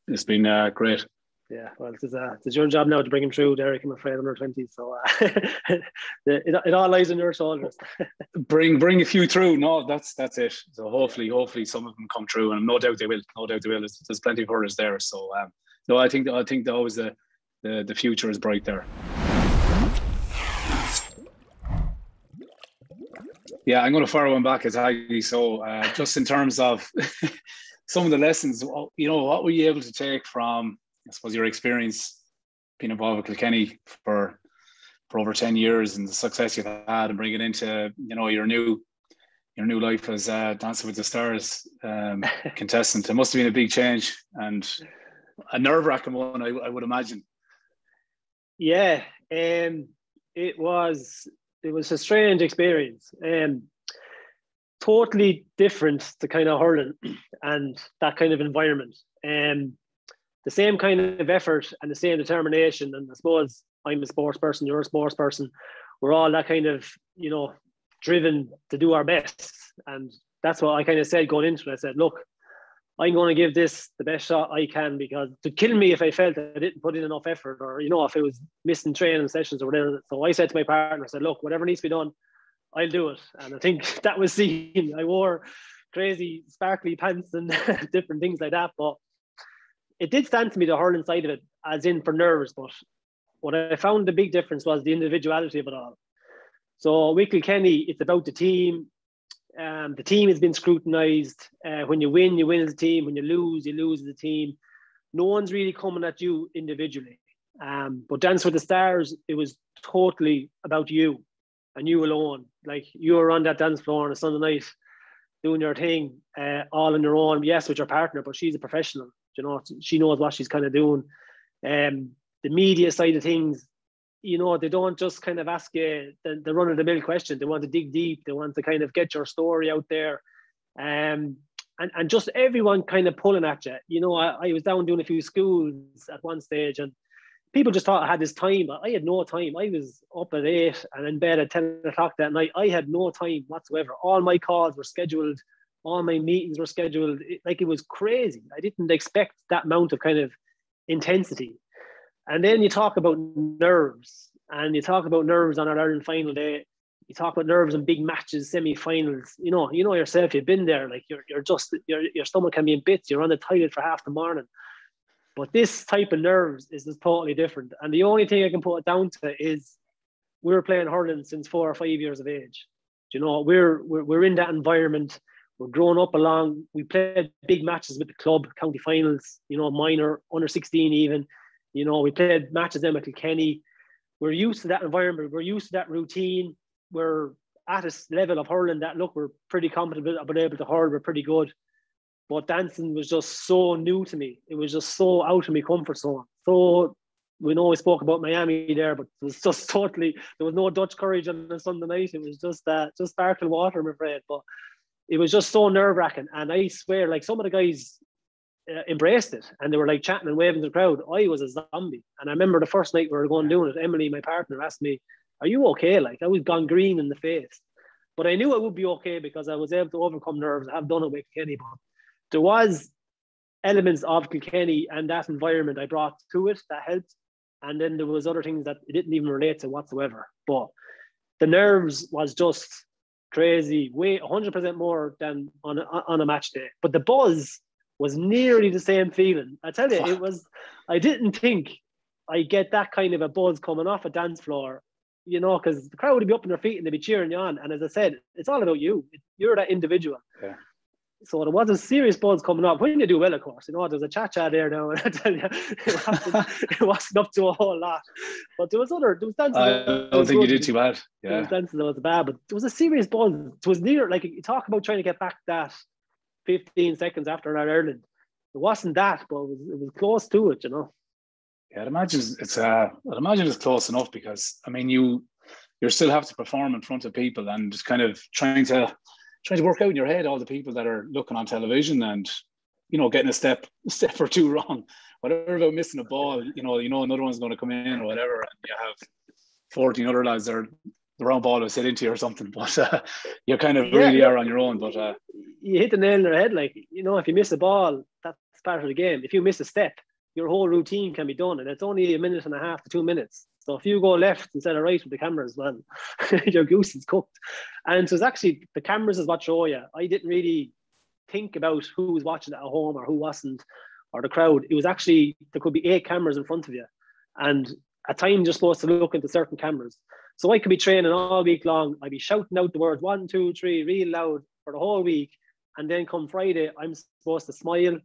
it's been great. Yeah, well, it's your job now to bring him through, Derek. I'm afraid under 20, so it all lies on your shoulders. bring a few through. No, that's it. So hopefully some of them come through, and no doubt they will. There's plenty of hurdles there. So no, I think that always the future is bright there. Yeah, I'm going to fire one back at Taggy. So just in terms of some of the lessons, what were you able to take from I suppose your experience being involved with Kilkenny for over 10 years and the success you've had, and bring it into, your new life as Dancing with the Stars contestant. It must have been a big change and a nerve-wracking one, I would imagine. Yeah, it was a strange experience. Totally different to kind of hurling and that kind of environment. The same kind of effort and the same determination. And I suppose I'm a sports person, you're a sports person. We're all that kind of, driven to do our best. And that's what I kind of said going into it. I said, look, I'm going to give this the best shot I can, because to kill me if I felt I didn't put in enough effort, or, if it was missing training sessions or whatever. So I said to my partner, I said, look, whatever needs to be done, I'll do it. And I think that was seen. I wore crazy sparkly pants and different things like that. But it did stand to me, the hurling side of it, as in for nerves. But what I found the big difference was the individuality of it all. So with Kilkenny, it's about the team. The team has been scrutinised. When you win as a team. When you lose as a team. No one's really coming at you individually. But Dance with the Stars, it was totally about you and you alone. Like, you were on that dance floor on a Sunday night doing your thing, all on your own. Yes, with your partner, but she's a professional. She knows what she's kind of doing. The media side of things, they don't just kind of ask you the run-of-the-mill question. They want to dig deep. They want to kind of get your story out there. And just everyone kind of pulling at you. I was down doing a few schools at one stage, and people just thought I had this time. I had no time. I was up at 8 and in bed at 10 o'clock that night. I had no time whatsoever. All my calls were scheduled. All my meetings were scheduled. It was crazy. I didn't expect that amount of kind of intensity. And then you talk about nerves, and you talk about nerves on our Ireland final day. You talk about nerves in big matches, semi-finals. You know yourself. You've been there. Like, your stomach can be in bits. You're on the toilet for half the morning. But this type of nerves is just totally different. And the only thing I can put it down to is we were playing hurling since 4 or 5 years of age. We're in that environment. We're growing up along. We played big matches with the club, county finals. Minor, under 16 even. We played matches then with Kilkenny. We're used to that environment. We're used to that routine. We're at a level of hurling that, look, we're pretty competent about able to hurl. We're pretty good. But dancing was just so new to me. It was just so out of my comfort zone. So we know we spoke about Miami there, but it was just totally, there was no Dutch courage on a Sunday night. It was just sparkling water, I'm afraid. But it was just so nerve-wracking. And I swear, like, some of the guys embraced it, and they were like chatting and waving to the crowd. I was a zombie. And I remember the first night we were going doing it, Emily, my partner, asked me, are you okay? Like, I was gone green in the face. But I knew I would be okay because I was able to overcome nerves. I have done it with Kilkenny. But there was elements of Kilkenny and that environment I brought to it that helped. And then there was other things that it didn't even relate to whatsoever. But the nerves was just crazy, way 100% more than on a match day. But the buzz was nearly the same feeling. I tell you, I didn't think I'd get that kind of a buzz coming off a dance floor, because the crowd would be up on their feet and they'd be cheering you on. And as I said, it's all about you. You're that individual. Yeah. So there was a serious buzz coming up. When you do well, of course, there's a cha-cha there now. And I tell you, it wasn't up to a whole lot. But there was dances. I don't think you did too bad. Yeah. There was dances that was bad, but there was a serious buzz. It was near, like, you talk about trying to get back that 15 seconds after Ireland. It wasn't that, but it was close to it, Yeah, I'd imagine it's close enough, because I mean you still have to perform in front of people, and just kind of trying to work out in your head all the people that are looking on television, and getting a step or two wrong, whatever, about missing a ball, another one's going to come in or whatever, and you have 14 other lads that are the wrong ball was hit into you or something, but you kind of really are on your own. But you hit the nail on the head. Like, if you miss a ball, that's part of the game. If you miss a step, your whole routine can be done, and it's only 1.5 minutes to 2 minutes. So if you go left instead of right with the cameras, well, your goose is cooked. And so it's actually, the cameras is what show you. I didn't really think about who was watching at home or who wasn't, or the crowd. It was actually, there could be 8 cameras in front of you, and at times you're supposed to look into certain cameras. So I could be training all week long. I'd be shouting out the words 1, 2, 3 real loud for the whole week. And then come Friday, I'm supposed to smile.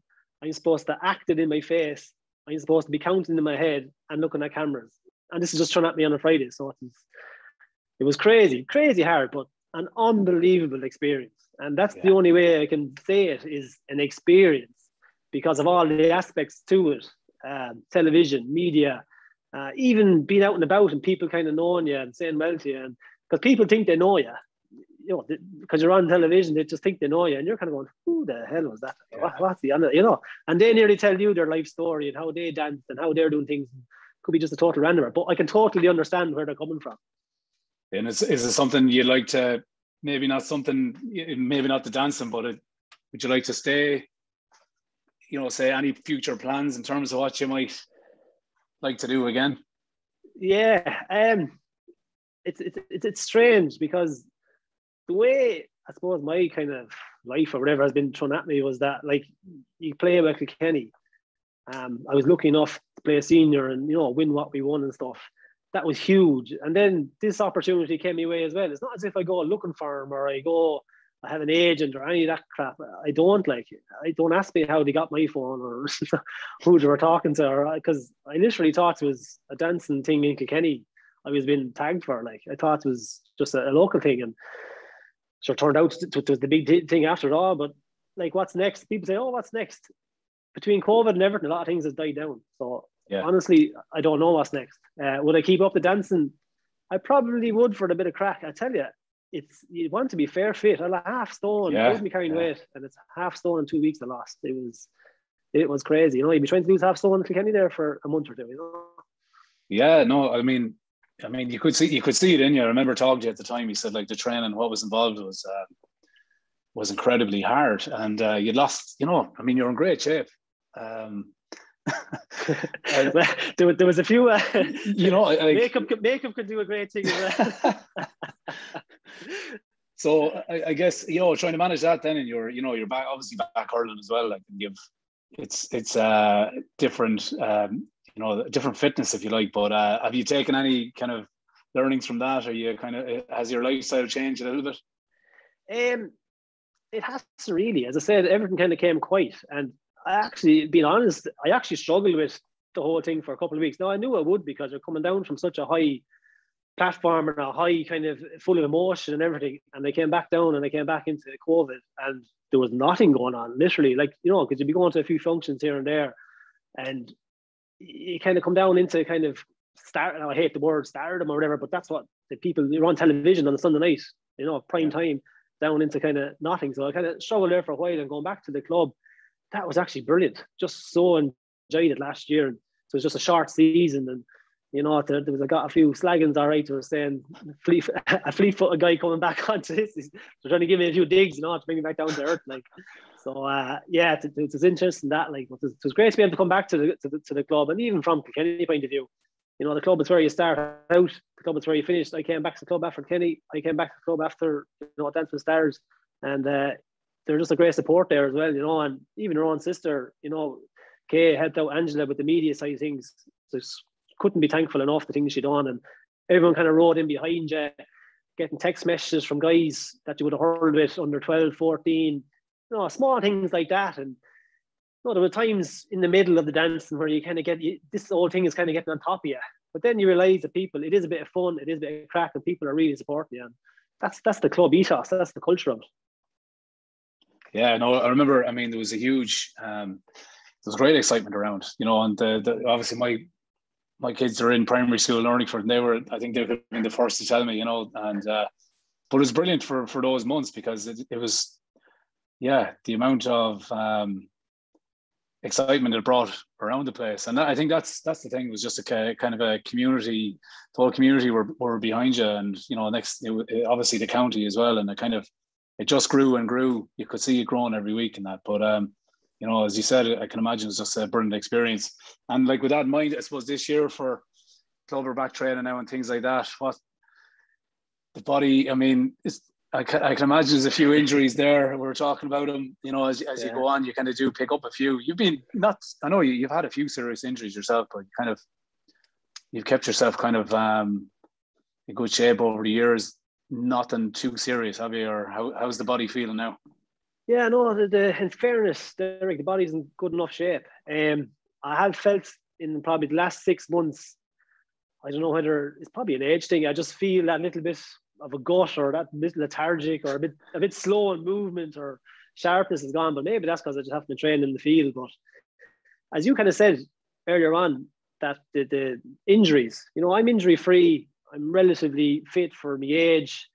I'm supposed to act it in my face. I'm supposed to be counting in my head and looking at cameras. And this is just thrown at me on a Friday. So it was crazy, crazy hard, but an unbelievable experience. And that's the only way I can say it, is an experience, because of all the aspects to it. Television, media, even being out and about and people kind of knowing you and saying well to you. And because people think they know you, you know, because you're on television, they just think they know you, and you're kind of going, who the hell was that? What's the, you know? And they nearly tell you their life story and how they danced and how they're doing things. Could be just a total randomer, but I can totally understand where they're coming from. And is it something you'd like to, maybe not the dancing, but would you like to stay, you know, say any future plans in terms of what you might like to do again? Yeah, it's strange, because the way, I suppose, my kind of life or whatever has been thrown at me was that, like, you play with Kilkenny. I was lucky enough to play a senior and, you know, win what we won and stuff. That was huge. And then this opportunity came my way as well. It's not as if I go looking for him, or I have an agent or any of that crap. I don't ask me how they got my phone or who they were talking to, because I literally thought it was a dancing thing in Kilkenny I was being tagged for. Like, I thought it was just a local thing, and sure, turned out it was the big thing after it all. But like, what's next? People say, oh, what's next? Between COVID and everything, a lot of things have died down. So honestly, I don't know what's next. Would I keep up the dancing? I probably would, for the bit of crack. I tell you, you want to be fair fit. I'm a half stone. I wouldn't be carrying weight, and it's half stone in 2 weeks I lost. It was crazy. You know, you'd be trying to lose half stone in Kilkenny there for a month or two, you know? Yeah, no, I mean, you could see it in you. I remember talking to you at the time. You said, like, the training, what was involved was incredibly hard, and you'd lost. You know, I mean, you're in great shape. There was a few. You know, like, makeup could do a great thing as well. So I guess, you know, trying to manage that then, and you're back, obviously back hurling as well. Like, it's different, you know, different fitness, if you like. But have you taken any kind of learnings from that? Or you kind of, has your lifestyle changed a little bit? It has to, really. As I said, everything kind of came quiet, and being honest, I actually struggled with the whole thing for a couple of weeks. Now, I knew I would, because you're coming down from such a high platform and a high kind of full of emotion and everything. And I came back down, and I came back into COVID, and there was nothing going on, literally. Like, you know, because you'd be going to a few functions here and there, and you kind of come down into kind of I hate the word stardom or whatever, but that's what the people, you're on television on a Sunday night, you know, prime time, down into kind of nothing. So I kind of struggled there for a while, and going back to the club, that was actually brilliant. Just so enjoyed it last year. And so it was just a short season, and, you know, I got a few slaggings, all right. They were saying a fleet-footed guy coming back onto this. They're trying to give me a few digs, you know, to bring me back down to earth. Like, so it was interesting that, like, it was great to be able to come back to the club, and even from Kilkenny point of view, you know, the club is where you start out, the club is where you finish. I came back to the club after Kenny. I came back to the club after, you know, Dancing Stars, and they're just a great support there as well, you know. And even her own sister, you know, Kay, helped out Angela with the media side of things. Just couldn't be thankful enough the things she'd done, and everyone kind of rode in behind you, getting text messages from guys that you would have heard with under 12, 14, you know, small things like that. And, you know, there were times in the middle of the dancing where you kind of this whole thing is kind of getting on top of you, but then you realise that it is a bit of fun, it is a bit of crack, and people are really supporting you. And that's the club ethos, that's the culture of it. Yeah, no, I remember. I mean, there was a huge, there was great excitement around, you know, and obviously my kids are in primary school learning for, and I think they've been the first to tell me, you know, and but it was brilliant for those months, because it was, the amount of excitement it brought around the place. And I think that's the thing, was just a kind of a community, the whole community were behind you. And, you know, obviously the county as well, and it just grew and grew. You could see it growing every week and that. But you know, as you said, I can imagine it's just a brilliant experience. And, like, with that in mind, I suppose this year for club are back training now and things like that, what the body, I mean, I can imagine there's a few injuries there. We were talking about them, you know, as you go on, you kind of do pick up a few. I know you've had a few serious injuries yourself, but you've kept yourself kind of in good shape over the years. Nothing too serious, have you? Or how's the body feeling now? Yeah, no, in fairness, Derek, the body's in good enough shape. I have felt in probably the last 6 months, I don't know whether it's probably an age thing. I just feel that little bit of a gut, or that bit lethargic, or a bit slow in movement, or sharpness is gone. But maybe that's because I just haven't been trained in the field. But as you kind of said earlier on, that the injuries, you know, I'm injury free. I'm relatively fit for my age.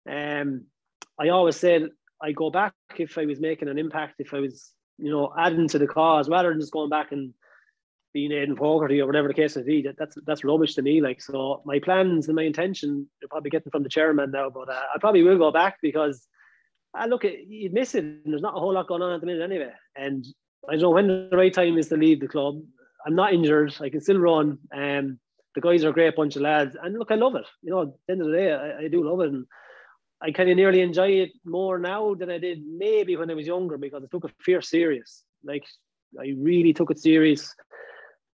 I always said I go back if I was making an impact, if I was, you know, adding to the cause, rather than just going back and being Aidan Fogarty or whatever the case may be. That's rubbish to me. Like, so my plans and my intention, you're probably getting from the chairman now, but I probably will go back, because look, you'd miss it, and there's not a whole lot going on at the minute anyway. And I don't know when the right time is to leave the club. I'm not injured. I can still run. The guys are a great bunch of lads. And look, I love it. You know, at the end of the day, I do love it. And I kind of nearly enjoy it more now than I did maybe when I was younger, because I took it fierce serious. Like, I really took it serious.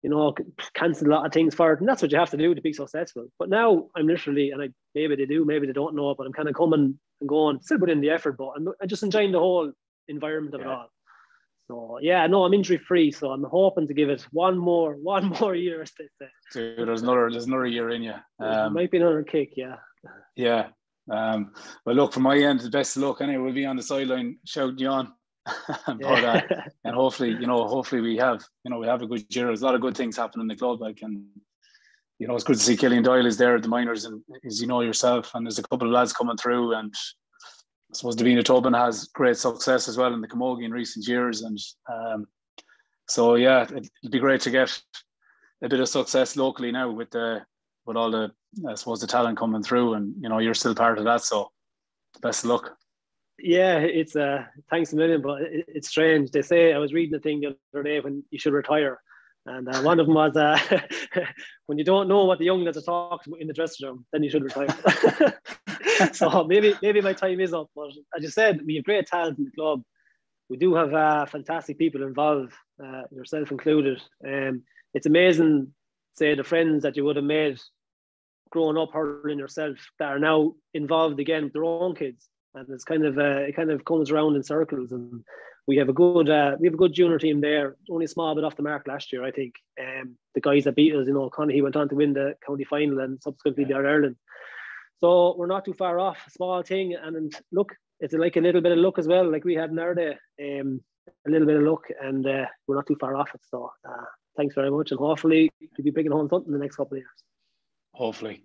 You know, cancelled a lot of things for it. And that's what you have to do to be successful. But now I'm literally, and maybe they do, maybe they don't know it, but I'm kind of coming and going, still putting in the effort, but I'm just enjoying the whole environment of it all. So yeah, no, I'm injury free, so I'm hoping to give it one more year, as they say. Dude, there's another year in you. Might be another kick, yeah. Yeah. Well, look, from my end, the best of luck. Anyway, we'll be on the sideline shouting you on. But and hopefully we have a good year. There's a lot of good things happening in the club. Like, and you know, it's good to see Killian Doyle is there at the minors, and as you know yourself, and there's a couple of lads coming through, and I suppose Davina Tobin has great success as well in the Camogie in recent years. And so yeah, it'd be great to get a bit of success locally now with all the, I suppose, the talent coming through, and you know, you're still part of that. So best of luck. Yeah, it's thanks a million, but it's strange. They say, I was reading a thing the other day when you should retire, and one of them was when you don't know what the young lads are talking in the dressing room, then you should retire. So maybe my time is up. But as you said, we have great talent in the club. We do have fantastic people involved, yourself included. It's amazing, say, the friends that you would have made growing up hurling yourself that are now involved again with their own kids. And it's kind of it kind of comes around in circles, and we have a good junior team there. Only a small bit off the mark last year, I think. The guys that beat us, you know, Connie went on to win the county final and subsequently the All-Ireland. So we're not too far off. A small thing, and look, it's like a little bit of luck as well, like we had in our day. A little bit of luck, and we're not too far off it. So thanks very much, and hopefully we'll be bringing home something in the next couple of years. Hopefully.